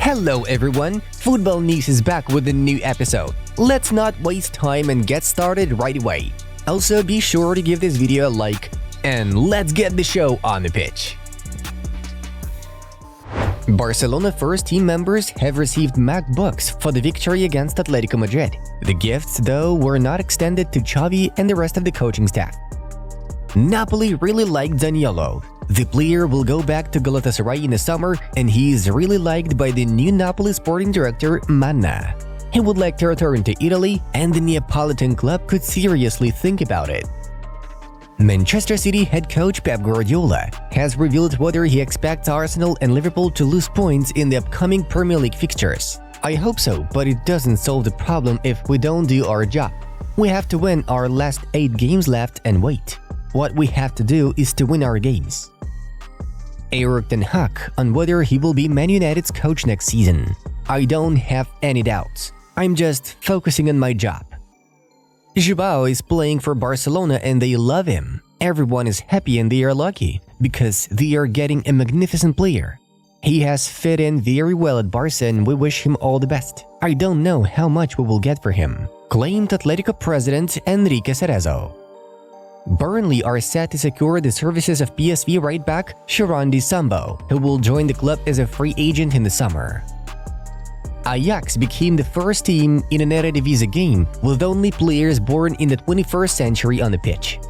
Hello everyone, Football News is back with a new episode. Let's not waste time and get started right away. Also be sure to give this video a like, and let's get the show on the pitch. Barcelona first team members have received MacBooks for the victory against Atletico Madrid. The gifts, though, were not extended to Xavi and the rest of the coaching staff. Napoli really liked Zaniolo. The player will go back to Galatasaray in the summer, and he is really liked by the new Napoli sporting director, Manna. He would like to return to Italy, and the Neapolitan club could seriously think about it. Manchester City head coach Pep Guardiola has revealed whether he expects Arsenal and Liverpool to lose points in the upcoming Premier League fixtures. I hope so, but it doesn't solve the problem if we don't do our job. We have to win our last 8 games left and wait. What we have to do is to win our games. Erik ten Hag on whether he will be Man United's coach next season. I don't have any doubts. I'm just focusing on my job. João is playing for Barcelona and they love him. Everyone is happy and they are lucky because they are getting a magnificent player. He has fit in very well at Barca and we wish him all the best. I don't know how much we will get for him, claimed Atletico president Enrique Cerezo. Burnley are set to secure the services of PSV right-back Sharandi Sambo, who will join the club as a free agent in the summer. Ajax became the first team in an Eredivisie game with only players born in the 21st century on the pitch.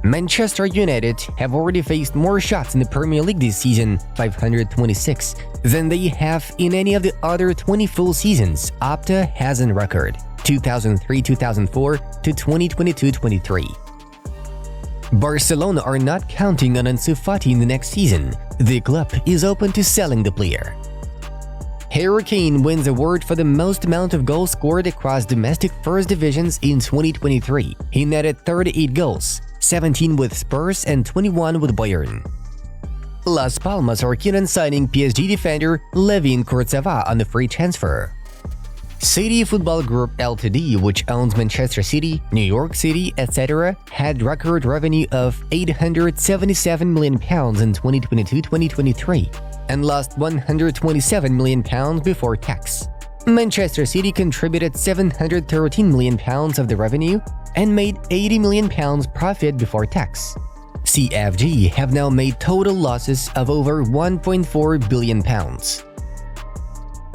Manchester United have already faced more shots in the Premier League this season, 526, than they have in any of the other 20 full seasons Opta has on record, 2003-2004 to 2022-23. Barcelona are not counting on Ansu Fati in the next season. The club is open to selling the player. Harry Kane wins award for the most amount of goals scored across domestic first divisions in 2023. He netted 38 goals, 17 with Spurs and 21 with Bayern. Las Palmas are keen on signing PSG defender Levin Kurzawa on the free transfer. City Football Group Ltd, which owns Manchester City, New York City, etc., had record revenue of £877 million in 2022-2023 and lost £127 million before tax. Manchester City contributed £713 million of the revenue and made £80 million profit before tax. CFG have now made total losses of over £1.4 billion.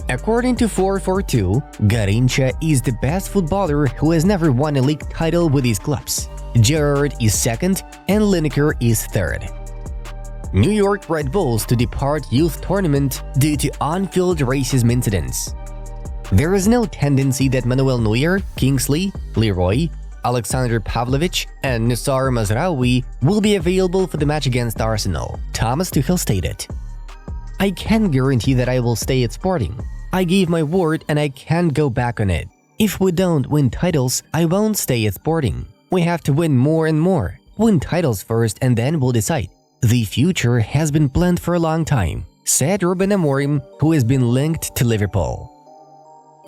According to 442, Garrincha is the best footballer who has never won a league title with his clubs. Gerrard is second and Lineker is third. New York Red Bulls to depart youth tournament due to on-field racism incidents. There is no tendency that Manuel Neuer, Kingsley, Leroy, Alexander Pavlovich, and Nusar Mazraoui will be available for the match against Arsenal, Thomas Tuchel stated. I can't guarantee that I will stay at Sporting. I gave my word and I can't go back on it. If we don't win titles, I won't stay at Sporting. We have to win more and more. Win titles first and then we'll decide. The future has been planned for a long time, said Ruben Amorim, who has been linked to Liverpool.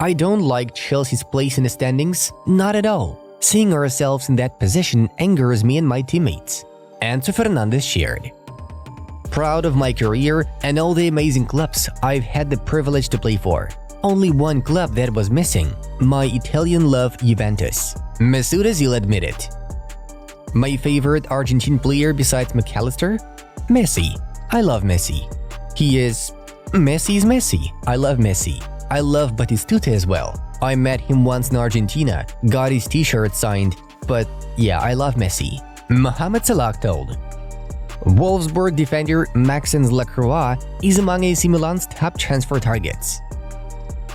I don't like Chelsea's place in the standings, not at all. Seeing ourselves in that position angers me and my teammates, Enzo Fernandez shared. Proud of my career and all the amazing clubs I've had the privilege to play for. Only one club that was missing, my Italian love Juventus, Mesut Özil admitted. My favorite Argentine player besides McAllister? Messi. I love Messi. Messi's Messi. I love Messi. I love Batistuta as well. I met him once in Argentina, got his t-shirt signed, but yeah, I love Messi. Mohamed Salah told. Wolfsburg defender Maxence Lacroix is among AC Milan's top transfer targets.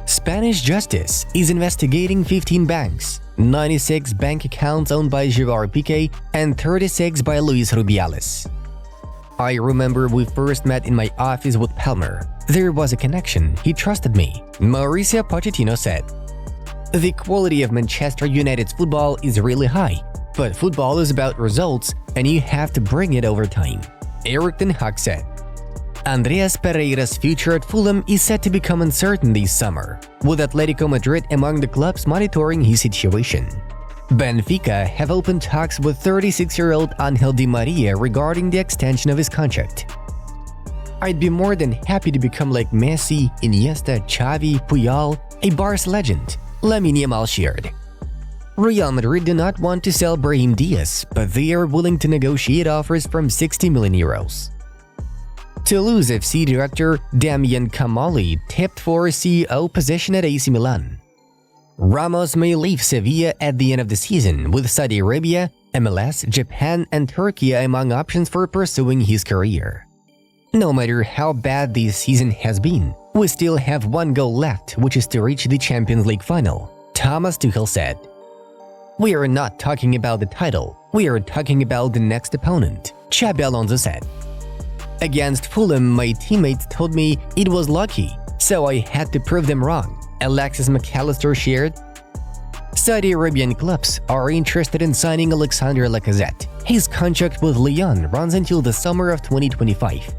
Spanish justice is investigating 15 banks, 96 bank accounts owned by Gerard Piqué and 36 by Luis Rubiales. I remember we first met in my office with Palmer. There was a connection, he trusted me, Mauricio Pochettino said. The quality of Manchester United's football is really high, but football is about results and you have to bring it over time, Erik ten Hag said. Andreas Pereira's future at Fulham is set to become uncertain this summer, with Atletico Madrid among the clubs monitoring his situation. Benfica have opened talks with 36-year-old Angel Di Maria regarding the extension of his contract. I'd be more than happy to become like Messi, Iniesta, Xavi, Puyol, a Barca legend, Lamine Yamal shared. Real Madrid do not want to sell Brahim Diaz, but they are willing to negotiate offers from 60 million euros. Toulouse FC director Damien Kamali tipped for CEO position at AC Milan. Ramos may leave Sevilla at the end of the season, with Saudi Arabia, MLS, Japan, and Turkey among options for pursuing his career. No matter how bad this season has been, we still have one goal left, which is to reach the Champions League final, Thomas Tuchel said. We are not talking about the title, we are talking about the next opponent, Xabi Alonso said. Against Fulham, my teammates told me it was lucky, so I had to prove them wrong, Alexis McAllister shared. Saudi Arabian clubs are interested in signing Alexandre Lacazette. His contract with Lyon runs until the summer of 2025.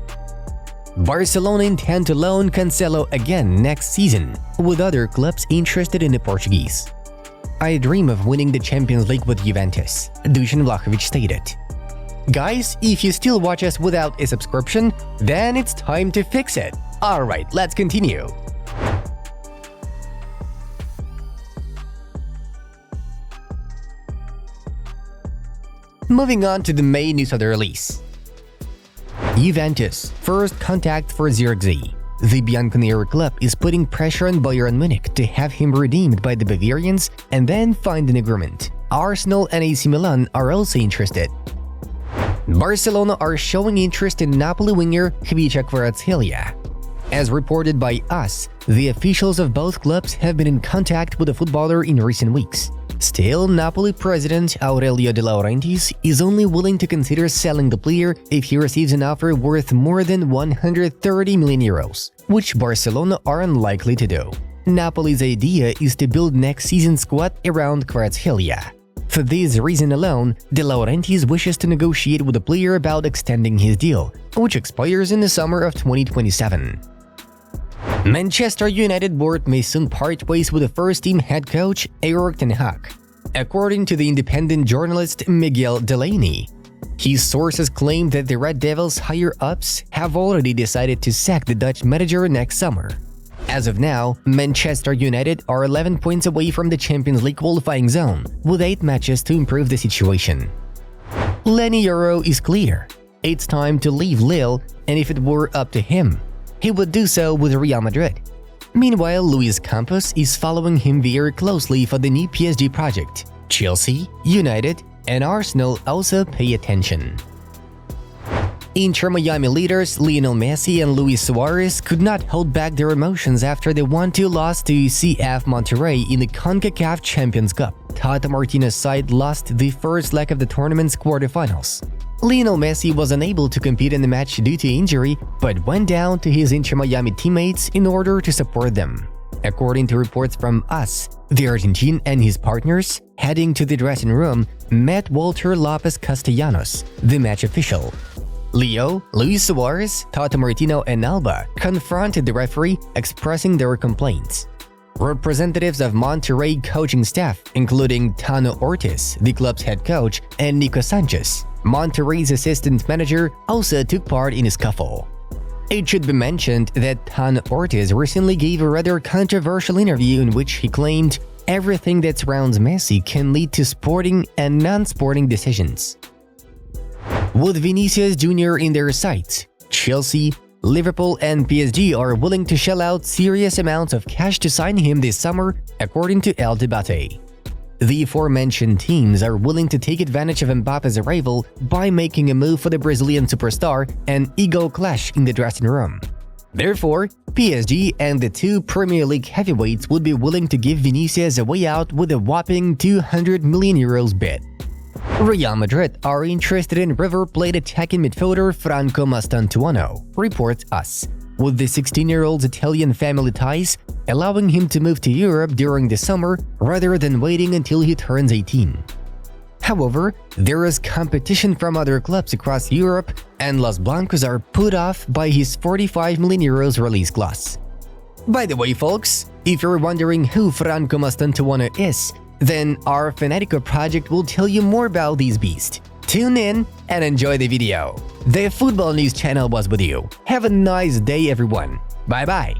Barcelona intend to loan Cancelo again next season, with other clubs interested in the Portuguese. I dream of winning the Champions League with Juventus, Dusan Vlahovic stated. Guys, if you still watch us without a subscription, then it's time to fix it. Alright, let's continue. Moving on to the main news of the release. Juventus, first contact for Zirkzee. The Bianconeri club is putting pressure on Bayern Munich to have him redeemed by the Bavarians and then find an agreement. Arsenal and AC Milan are also interested. Barcelona are showing interest in Napoli winger Khvicha Kvaratskhelia. As reported by us, the officials of both clubs have been in contact with the footballer in recent weeks. Still, Napoli president Aurelio De Laurentiis is only willing to consider selling the player if he receives an offer worth more than 130 million euros, which Barcelona are unlikely to do. Napoli's idea is to build next season's squad around Kvaratskhelia. For this reason alone, De Laurentiis wishes to negotiate with the player about extending his deal, which expires in the summer of 2027. Manchester United board may soon part ways with the first-team head coach Erik ten Hag, according to the independent journalist Miguel Delaney. His sources claim that the Red Devils' higher-ups have already decided to sack the Dutch manager next summer. As of now, Manchester United are 11 points away from the Champions League qualifying zone, with 8 matches to improve the situation. Lenny Yoro is clear. It's time to leave Lille, and if it were up to him, he would do so with Real Madrid. Meanwhile, Luis Campos is following him very closely for the new PSG project. Chelsea, United, and Arsenal also pay attention. Inter Miami leaders Lionel Messi and Luis Suarez could not hold back their emotions after they 1-2 loss to CF Monterrey in the CONCACAF Champions Cup. Tata Martino's side lost the first leg of the tournament's quarterfinals. Lionel Messi was unable to compete in the match due to injury, but went down to his Inter Miami teammates in order to support them. According to reports from us, the Argentine and his partners, heading to the dressing room, met Walter Lopez Castellanos, the match official. Leo, Luis Suarez, Tata Martino, and Alba confronted the referee, expressing their complaints. Representatives of Monterrey coaching staff, including Tano Ortiz, the club's head coach, and Nico Sanchez, Monterrey's assistant manager, also took part in a scuffle. It should be mentioned that Tano Ortiz recently gave a rather controversial interview in which he claimed everything that surrounds Messi can lead to sporting and non-sporting decisions. With Vinicius Jr. in their sights, Chelsea, Liverpool and PSG are willing to shell out serious amounts of cash to sign him this summer, according to El Debate. The aforementioned teams are willing to take advantage of Mbappe's arrival by making a move for the Brazilian superstar and ego clash in the dressing room. Therefore, PSG and the 2 Premier League heavyweights would be willing to give Vinicius a way out with a whopping 200 million euros bid. Real Madrid are interested in River Plate attacking midfielder Franco Mastantuono, reports us, with the 16-year-old's Italian family ties allowing him to move to Europe during the summer rather than waiting until he turns 18. However, there is competition from other clubs across Europe, and Los Blancos are put off by his 45 million euros release clause. By the way, folks, if you're wondering who Franco Mastantuono is, then our Fanatico project will tell you more about these beasts. Tune in and enjoy the video. The Football News channel was with you. Have a nice day, everyone. Bye bye.